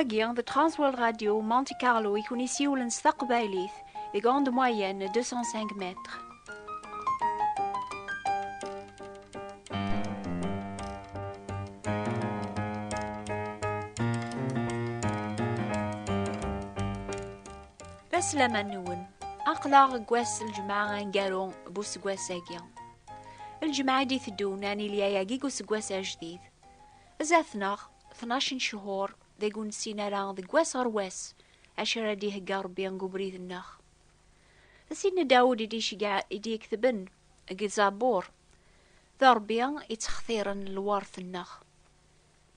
Wagien de Transworld Radio Monte Carlo يكون ستقبايليث de grande moyenne 205 mètres. بسلامة نون أقلع قواس الجماعة نقارون بوس قواساقيا الجماعة دي ثدوناني لياياقي قوس قواسا جديد زاثنا 12 شهور ديقون سينارا ذي قواس غرواس عشرة ديه قاربي نقبريد الناخ سيدنا داود يدي يكتبن اقي زابور ضربيا يتخثيرن الوارث الناخ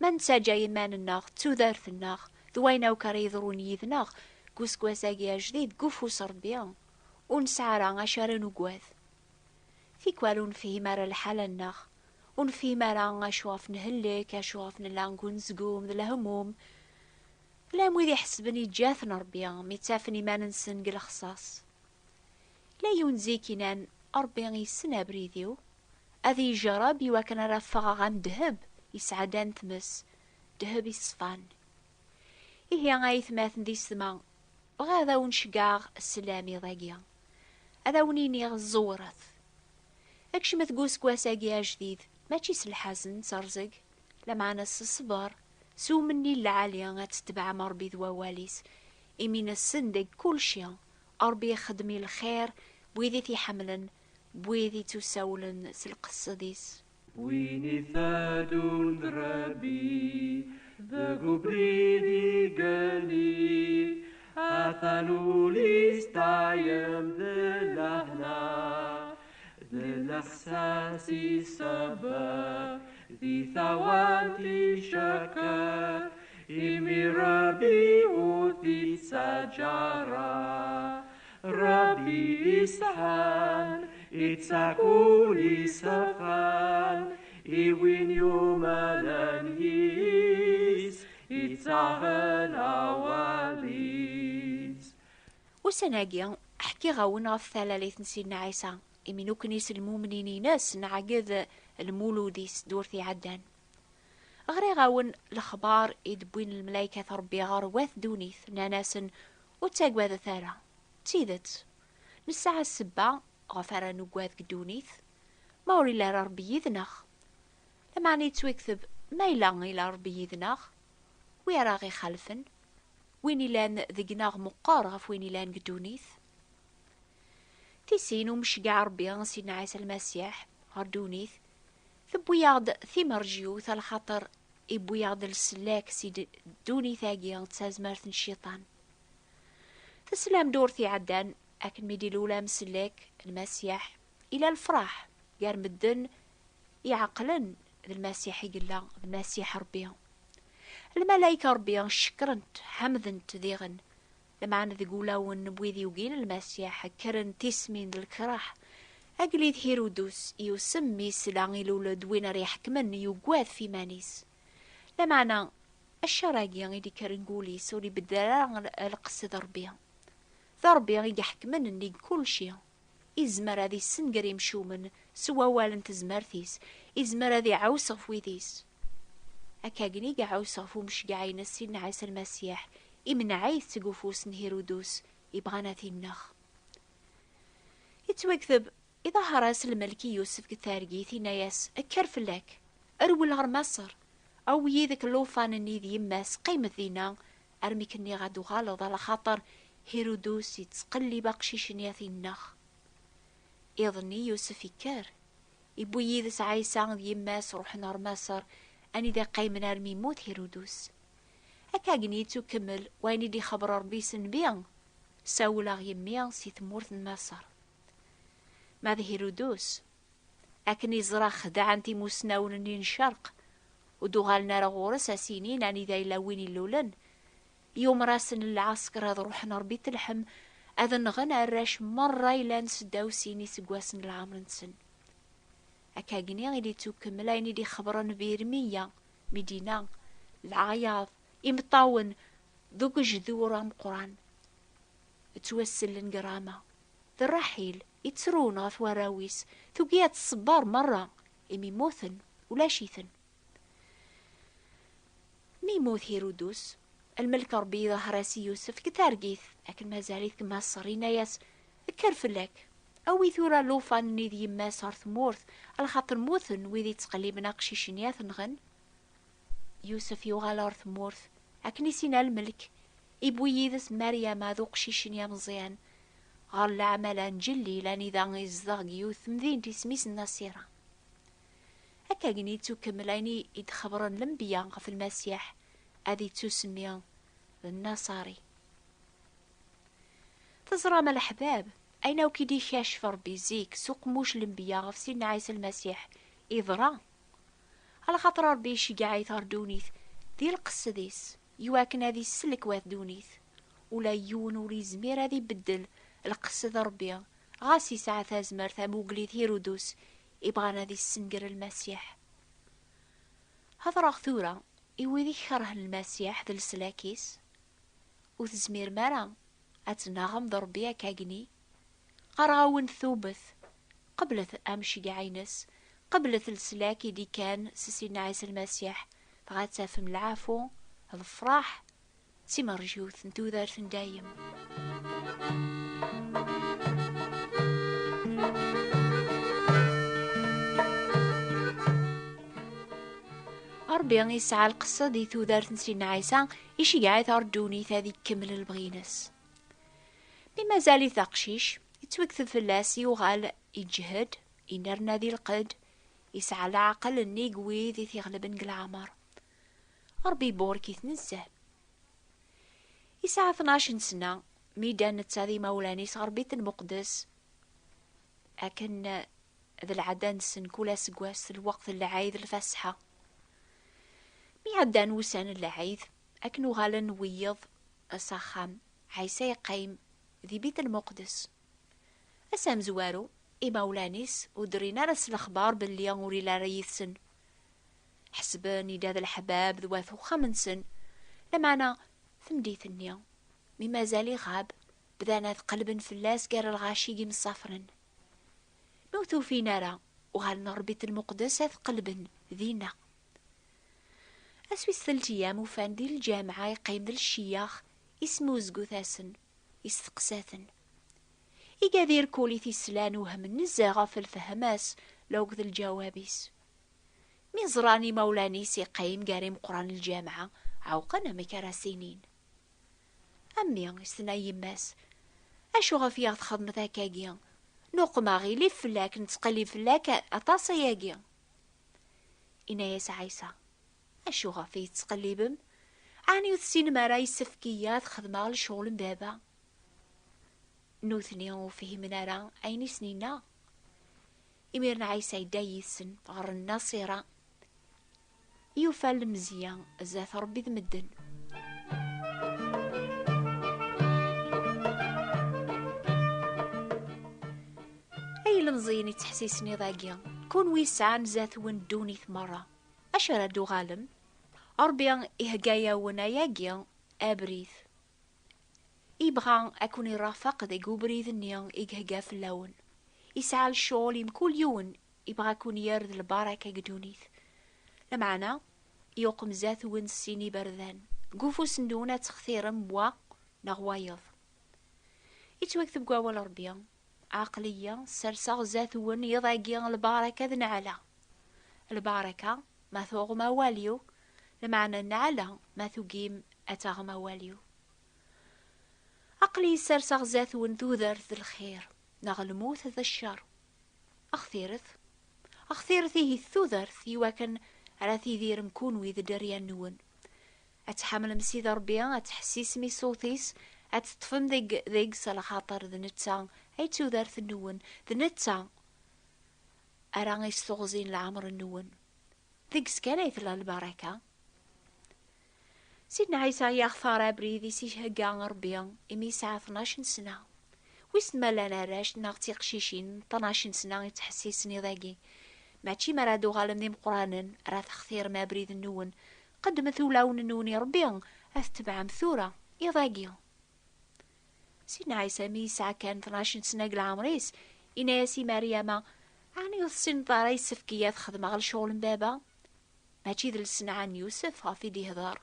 من ساجا يمان الناخ تودارث الناخ ذوينا وكاريضرون يذناخ قوس قواساقيا جديد قفو صربيا ونسعرا عشرة نقواث في كوالون فيه مارا الحالة الناخ ونفي مرا أشواف نهلك أشواف نلانقون زقوم ذا الهموم لا موذي يحسبني جاثنا ربيا ميتافني ما ننسن قل خصاص لا ينزيكينان أربيا يسنا بريديو أذي جرابي وكان رافغا غام دهب يسعدان ثمس دهب يصفان إيه غايث ماثن دي السما غاذا ونشقاغ السلامي ضاقيا هذا ونيني غزورث اكش مثقوس كواساقيا جديد ماشي سلحازن سرزق لمعنا الصبر سو مني العالية غتتبع مربي ذوا واليس إمين السندق كل شي أربي يخدمي الخير بويذي في حملا بويذي تسولن سلقصة ديس ويني ثادون ربي ذاقو بريدي قلي أثنو ليستعيم ذلهنا ذلحساسي سبا ذي ثوانتي شكا إمي ربي وذي سجارة ربي إسحان إتساكولي سفان إوين يوم الانهيس إتساهل أواليس وسناقيا أحكي غاون غف ثلاثة نسينا عيسى إمينو كنيس المؤمنين ناس نعقد المولوديس دورثي عدان غري غاون الأخبار يدبوين الملايكة ربي غار دونيث ناناسن وتاقوا ذا ثارة تيدت نساعة السبع غفارة نقواذ قدونيث موري لا ربي يذنخ لما نيتوكثب ما يلان إلى ربي يذنخ ويراغي خلفن وين لان ذقناغ مقار غف وين لان قدونيث تيسين ومشقع ربي سيدنا عيسى المسيح غردونيث ثبو ياغد ثمر جيوث الخطر إبو ياغد السلاك سيد دوني ثاقيا تسازمارث الشيطان تسلام دورثي عدان أكن ميدي الأولى مسلاك المسيح إلى الفرح قار مدن يعقلن المسيح يقلا المسيح ربيا الملايكة ربيا شكرنت حمدنت ذيغن لما عنا ذقولا ونبويذي وقين المسيح كرن تسمين الكراح أقليد هيرودوس يسمي سلاني لولد وين ريحكمن يقواذ في مانيس لما عنا الشراقيا يدي كرنقولي سوري بالدلال القصة ربيا ضربيا يحكمن اني كل شي إزمر هذي السنقر يمشومن سوا والن تزمرثيس إزمر هذي عوصف ويديس أكاقني عوصف ومش قاعين السين عيسى المسيح إمن عايث تقوفوس هيرودوس يبغانا ثي النخ يتوكذب إذا هراس الملكي يوسف كثارقي ثي ناياس أكرف لك أرول هر مصر أو يذك اللوفان اني ذي يماس قيمة ذينا أرميك اني غادو غالض على خاطر هيرودوس يتسقلي بقشيش نياثي النخ يظني يوسف يكار يبو يذس عيسى ذي يماس روح نار مصر أني ذا قايم نارمي موت هيرودوس أكاقنيتو كمل ويني دي خبر ربي سنبيان ساولا يميان سي ثمورث مصر ماذا هيرودوس أكني زرا خدع انتي موسناون نين شرق ودوغالنا رغورس سينين أني ذا يلاويني اللولن يوم راسن العسكر هذا روحنا ربي تلحم أذن غنى الراش مرة يلان سداو سيني سقواسن العامر نسن أكاقني غيلي توكمل أيني دي خبران بيرمية مدينة العياض إمطاون ذوق جذورة مقران توسل لنقرامة ذا الرحيل يترون غف وراويس ثوقيات الصبار مرة إمي موثن ولا شيثن ميموت هيرودوس الملك ربي ظهراسي يوسف كتارقيث لكن ما زاليث كما صرينا ياس كرفلك أوي ثورة لوفان نيذ يما صار ثمورث الخاطر موثن ويذي تقليبنا قشيشنياث نغن. يوسف يوغال أرث مورث أكني سينا الملك إبوي يذس مريم ذو قشيشنيا مزيان غار العمل نجلي لاني ذا يزدغ يوث مذين تسميس النصيرة. هكا قنيتو كملاني يتخبرن الانبياء في المسيح أذي تسمي النصاري. تزرى ما الأحباب أين وكيدي كاشف ربي زيك سوق موش الانبياء في سيدنا عيسى المسيح إذرا على خاطر ربي شقاع يثار دونيث ذي القصة ديس يواكن هذي السلك واث دونيث ولا يون ولي زمير هذي بدل القصة ذا ربي غاسي ساعة ثازمر ثاموغليث هيرودوس يبغانا ذي السنقر المسيح. هذا رغثورة إوذي كره المسيح ذا السلاكيس وتزمير مرا أتناغم ذا ربي كاقني قراون ثوبث قبلت أمشي قعينس قبلت السلاكي دي كان سيدنا عيسى المسيح فغاتا فم العافو الفراح سيما رجوث نتو ذارث دايم. ربي يسعى القصة دي ثو ذارث سيدنا عيسى إشي قاعد أردوني ثادي كمل البغينس بما زالي ثقشيش يتوكث فلاس يوغال يجهد ينرنا ذي القد يسعى العقل اني قوي ذي ثيغلب العمر ربي بوركي ثنزه يسعى 12 سنة ميدان نتاذي مولاني صار بيت المقدس أكن ذا العدان سن كولا سقواس الوقت اللي عايذ الفسحة ميعدان وسان اللي عايذ أكنو غالا نويض الصخام عيسى يقيم ذي بيت المقدس أسام زوارو مولانيس ودرينا رس الأخبار باللي يغوري لا ريثسن حسبني داد الحباب ذواثو 5 سن لمعنا ثمديث النيا مما زالي غاب بدانا قلب فلاس قار الغاشيقي مصافرن موثو في نارا وغال نربيت المقدس قلب ذينا أسوي 3 أيام وفان دي الجامعة يقيم ذي الشياخ اسمو زقوثاسن يستقساثن إيقاذير كولي ثيسلان وهم النزاغة في الفهماس لوق ذي الجوابيس ميزراني مولاني سيقيم قاريم قران الجامعة عوقنا مكارا سنين أمي استنا يماس أشو غفيات خدمة ذاكاقيا نقما غيلي فلاك نتقلي فلاك أطاسا ياقيا إنا ياس عيسى أشو غفي تقليبم عني وثسين مراي سفكيات خدمة لشغل بابا نوثني وفيه منارا أين سنينا إميرنا عيسى يدايسن غر الناصرة يوفى المزيان زاث ربي ذمدن أي المزيني تحسيسني ضاقيا كون ويسعان زاث وندوني ثمرة أشرا دو غالم أربيا إهقايا وناياقيا أبريث يبغى أكون يرافق ذي قبريذ النيان إيقهقا في اللون يسعى الشغل يمكول يون يبغى أكون يرد البركة قدونيث لمعنا يوقم زاث ونسيني بردان قوفو سندونة تخثير مبوا نغوايض يتوكث بقوا والربيا عقلية سرساغ زاث ون يضاقي البركة ذن على البركة ما ثوغ ما واليو لمعنى النعلة ما ثقيم أتاغ ما واليو عقلي سرساغ زاث ون ذو ذرث الخير نغلموث ذا الشر أخثيرث هي الثوذرث يواكن على ثيذير مكون ويذ دريان نون أتحمل مسيد ربيا أتحسيس مي صوتيس أتطفن ذيق سلخاطر ذنتا أي توذرث النون ذنتا أراني استغزين العمر النون ذيق سكانيث البركة سيدنا عيسى يغفر بريذي سيهقا ربيا إمي ساعة 12 سنة ويسما لنا راش نغتيق شيشين 12 سنة يتحسيسني ذاقي ماشي مرادو غالم ذي مقرانا راه تخثير ما بريد النون قد مثولاون النوني ربيا أثتبع مثورة يضاقيا سيدنا عيسى ميسا كان 12 سنة قل عمريس إناسي مريم عني السن طاري سفكيات خدمة غل شغل بابا ماشي ذل السنة عن يوسف غافي دي هضار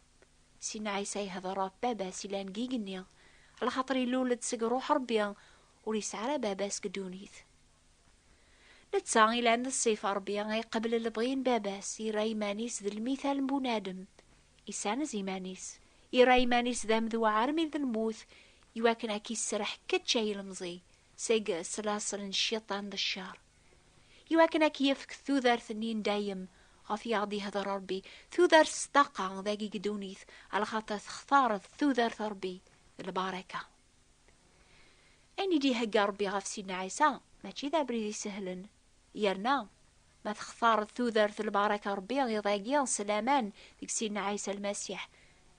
سيدنا عيسى يهضر بابا سيلان جيجنيا على خاطر يلولد سق روح ربيا وريس على باباس قدونيث. نتسا إلا عند الصيف ربيا غيقبل البغين باباس يرى يمانيس ذا المثال بنادم يسانز يمانيس يرى يمانيس ذا مذوى عرمي ذا الموت يواكن أكي السرح كتشاي المزي سيق سلاسل الشيطان ذا الشار يواكن أكي يفك ثوذار ثنين دايم غافي عضي هذا ربي ثوذار ستاقع ذاقي قدونيث على خاطر تختار ثوذار ثربي الباركة. أني دي هقا ربي غاف سيدنا عيسى ماشي ذا بريدي سهلن يرنا ما تختار ثوذر في البركة ربي غيضاقيا سلامان ديك سيدنا عيسى المسيح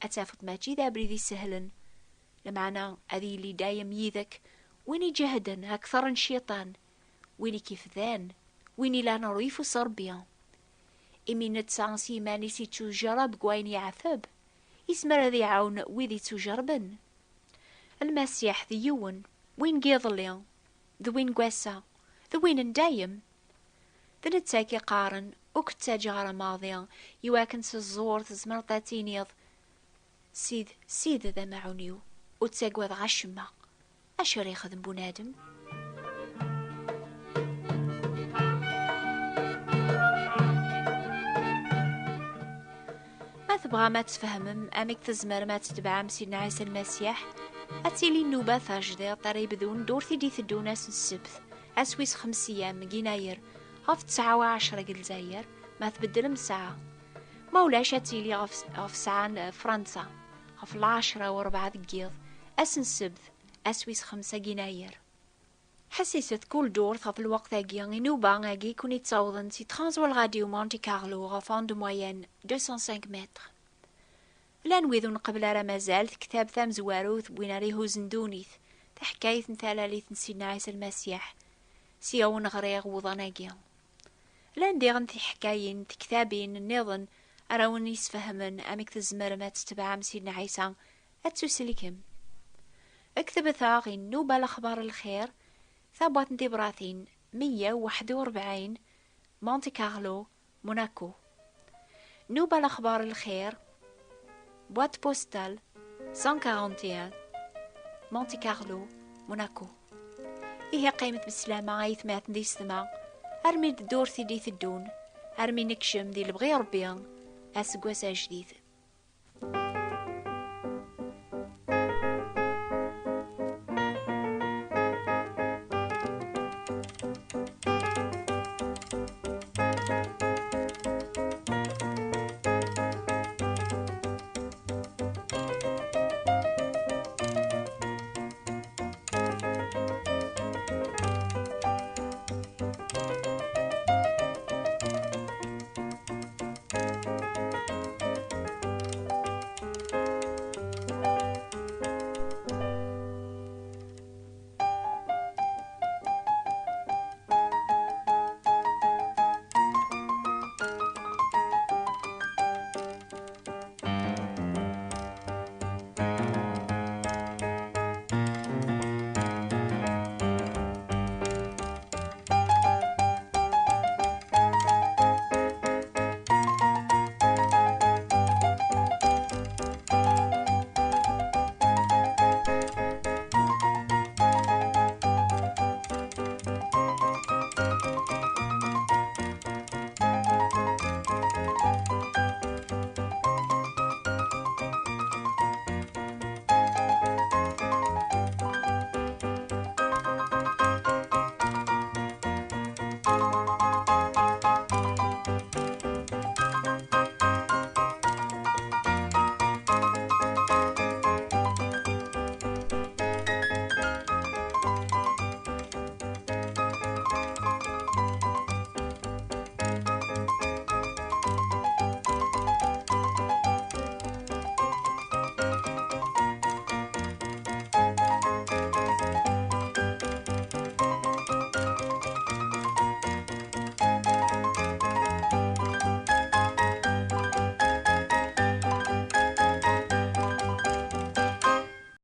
أتافت ماشي ذا بريدي سهلن لمعنى هذه اللي دايم يذك ويني جهدا أكثر الشيطان ويني كيف ذان ويني لا نريف صربيا إمي نتسانسي ماني سي تجرب قوين يعثب يسمر ذي عون ويذي تجربن المسيح ذيون وين قيضلي ذوين قواسا ذوين دايم ذنتاكي قارن وكتا جارة ماضية يواكن سزور تزمر تاتينيض سيد ذا معونيو وتساقوذ غشمة أشر يخذن بنادم. ما تبغى ما تفهمم أمك تزمر ما تتبع سيدنا عيسى المسيح أتيلي النوبة ثاجدي طريب ذون دورتي دي ثدوناس السبت أسويس 5 أيام جيناير غف 19 جزائر ما تبدل مساعة مولاش أتيلي غف ساعة فرنسا غف 10 و4 دقيق أسن سبت أسويس 5 جيناير حسيست كل دور في الوقت أجيان نوبة أجي كوني تصوضن سي ترانزوال راديو مونتي كارلو غفان دو موين 205 متر لان ويذون قبل رمزال كتاب ثام زواروث بويناري زندونيث تحكاية مثالاليث سيدنا عيسى المسيح سيون غريغ وضناقيا لان ديغن في حكاين كتابين النظن أراون يسفهمن أمك تزمر ما تتبعام سيدنا عيسى أتسوسلكم اكتب ثاغي نوبة الأخبار الخير ثابوات انتبراثين 141 مونتي كارلو موناكو نوبة الأخبار الخير بوات بوستال 141 مونتي كارلو موناكو. إيه قيمة بالسلامة عيث مات دي السما أرمي الدور دي الدون أرمي نكشم دي البغي ربيان أسقواس جديد.